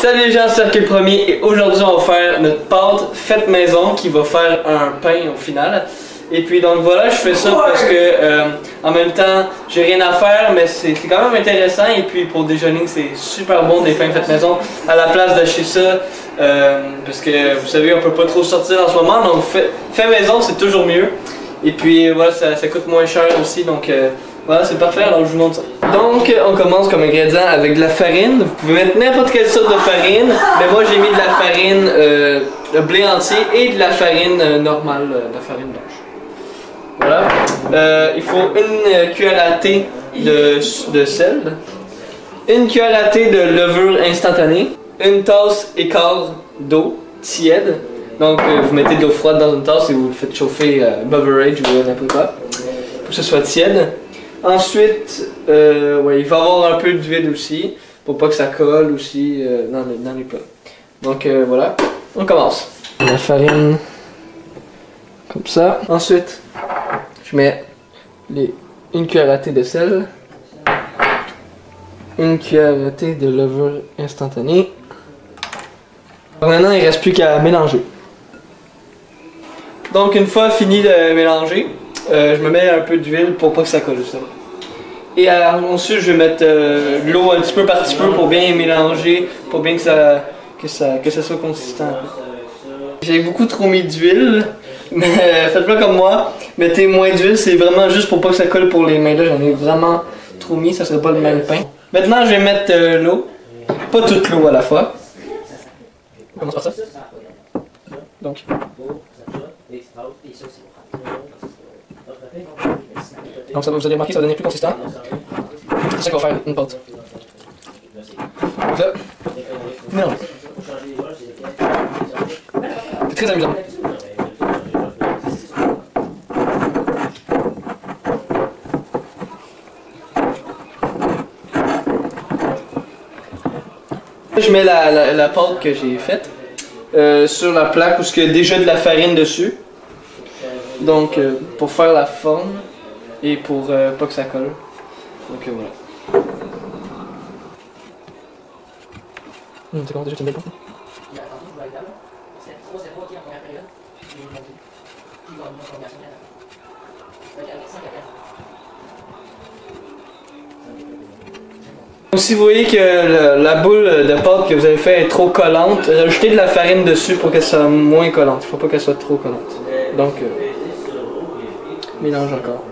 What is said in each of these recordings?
Salut les gens, c'est Arcade Premier et aujourd'hui on va faire notre pâte faite maison qui va faire un pain au final. Et puis donc voilà, je fais ça parce que en même temps j'ai rien à faire mais c'est quand même intéressant. Et puis pour déjeuner c'est super bon des pains faits maison à la place d'acheter ça parce que vous savez on peut pas trop sortir en ce moment, donc fait maison c'est toujours mieux. Et puis voilà, ça coûte moins cher aussi, donc voilà, c'est parfait, alors je vous montre ça. Donc on commence comme ingrédient avec de la farine. Vous pouvez mettre n'importe quelle sorte de farine, mais moi j'ai mis de la farine de blé entier et de la farine normale, de la farine blanche. Voilà. Il faut une cuillère à thé de sel, une cuillère à thé de levure instantanée, une tasse et quart d'eau tiède. Donc vous mettez de l'eau froide dans une tasse et vous le faites chauffer beverage ou n'importe quoi pour que ce soit tiède. Ensuite, ouais, il va y avoir un peu d'huile aussi pour pas que ça colle aussi dans les plats. Donc voilà, on commence. La farine comme ça. Ensuite, je mets une cuillère à thé de sel, une cuillère à thé de levure instantanée. Maintenant, il ne reste plus qu'à mélanger. Donc une fois fini de mélanger, je me mets un peu d'huile pour pas que ça colle justement. Et ensuite je vais mettre l'eau un petit peu par petit peu pour bien mélanger, pour bien que ça soit consistant. J'ai beaucoup trop mis d'huile, mais faites-le comme moi, mettez moins d'huile, c'est vraiment juste pour pas que ça colle pour les mains. Là j'en ai vraiment trop mis, ça serait pas le même pain. Maintenant je vais mettre l'eau, pas toute l'eau à la fois. On commence par ça. Donc. Donc ça, vous allez remarquer, ça va devenir plus consistant. C'est ça qu'on va faire une pâte. Donc là, mélange. C'est très amusant. Je mets la pâte que j'ai faite sur la plaque où il y a déjà de la farine dessus. Donc pour faire la forme et pour pas que ça colle. Donc voilà. C'est comment déjà, tu me dis pas? Donc si vous voyez que la boule de pâte que vous avez fait est trop collante, rajoutez de la farine dessus pour qu'elle soit moins collante. Il ne faut pas qu'elle soit trop collante. Donc mélange encore.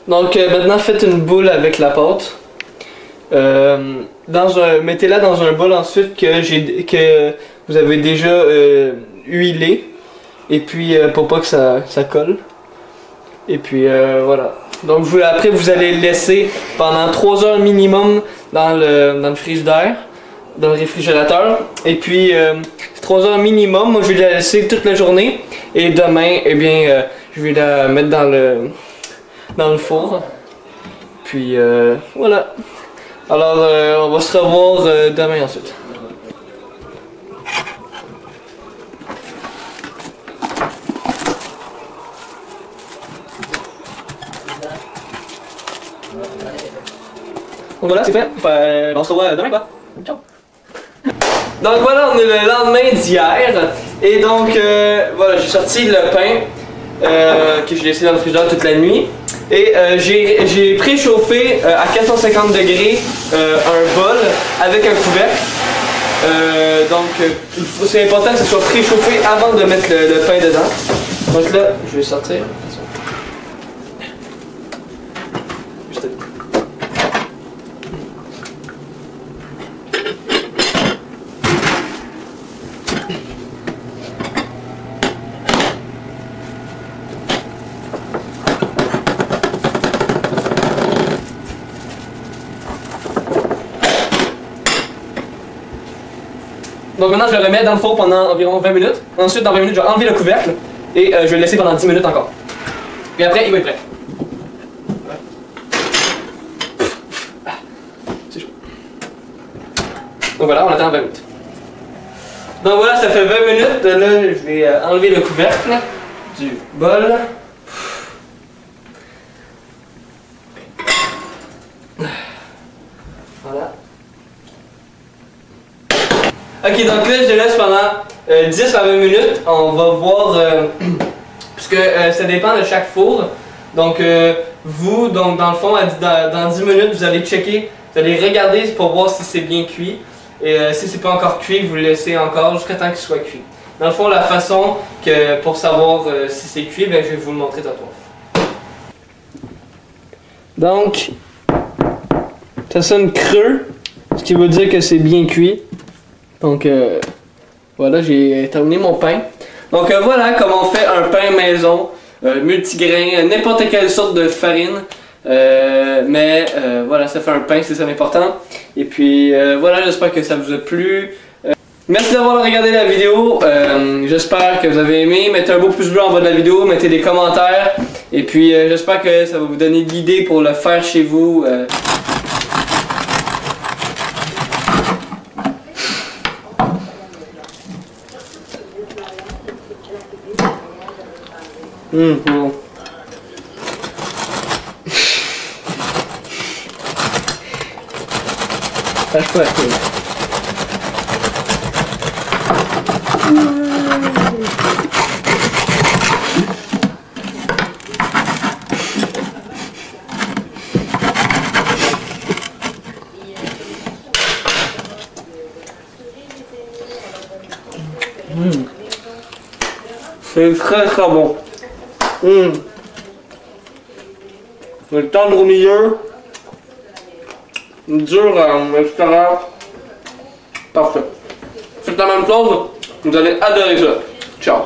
Donc maintenant faites une boule avec la pâte. Mettez-la dans un bol ensuite que vous avez déjà huilé. Et puis pour pas que ça colle. Et puis voilà. Donc après vous allez le laisser pendant 3 heures minimum dans le frigidaire, dans le réfrigérateur. Et puis 3 heures minimum, moi je vais la laisser toute la journée. Et demain, eh bien, je vais la mettre dans le four. Puis voilà. Alors on va se revoir demain ensuite. Donc voilà, c'est fait. On se revoit demain quoi. Ciao. Donc voilà, on est le lendemain d'hier. Et donc voilà, j'ai sorti le pain que j'ai laissé dans le frigidaire toute la nuit. Et j'ai préchauffé à 450 degrés un bol avec un couvercle. Donc c'est important que ce soit préchauffé avant de mettre le pain dedans. Donc là, je vais sortir. Donc maintenant je le remets dans le four pendant environ 20 minutes. Ensuite dans 20 minutes je vais enlever le couvercle et je vais le laisser pendant 10 minutes encore. Et après il va être prêt. Donc voilà, on attend 20 minutes. Donc voilà, ça fait 20 minutes. Là, je vais enlever le couvercle du bol. Voilà. Ok, donc là, je le laisse pendant 10 à 20 minutes. On va voir, parce que ça dépend de chaque four. Donc, vous, donc dans le fond, dans 10 minutes, vous allez checker, vous allez regarder pour voir si c'est bien cuit. Et si c'est pas encore cuit, vous le laissez encore jusqu'à temps qu'il soit cuit. Dans le fond, la façon que pour savoir si c'est cuit, ben, je vais vous le montrer tantôt. Donc, ça sonne creux, ce qui veut dire que c'est bien cuit. Donc, voilà, j'ai terminé mon pain. Donc, voilà comment on fait un pain maison, multigrain, n'importe quelle sorte de farine. Voilà, ça fait un pain, c'est ça l'important. Et puis, voilà, j'espère que ça vous a plu. Merci d'avoir regardé la vidéo. J'espère que vous avez aimé. Mettez un beau pouce bleu en bas de la vidéo, mettez des commentaires. Et puis, j'espère que ça va vous donner de l'idée pour le faire chez vous. Bon. Lâche pas la clé. C'est très très bon. Le tendre au milieu, dur à l'extérieur. Parfait. Faites la même chose, vous allez adorer ça. Ciao.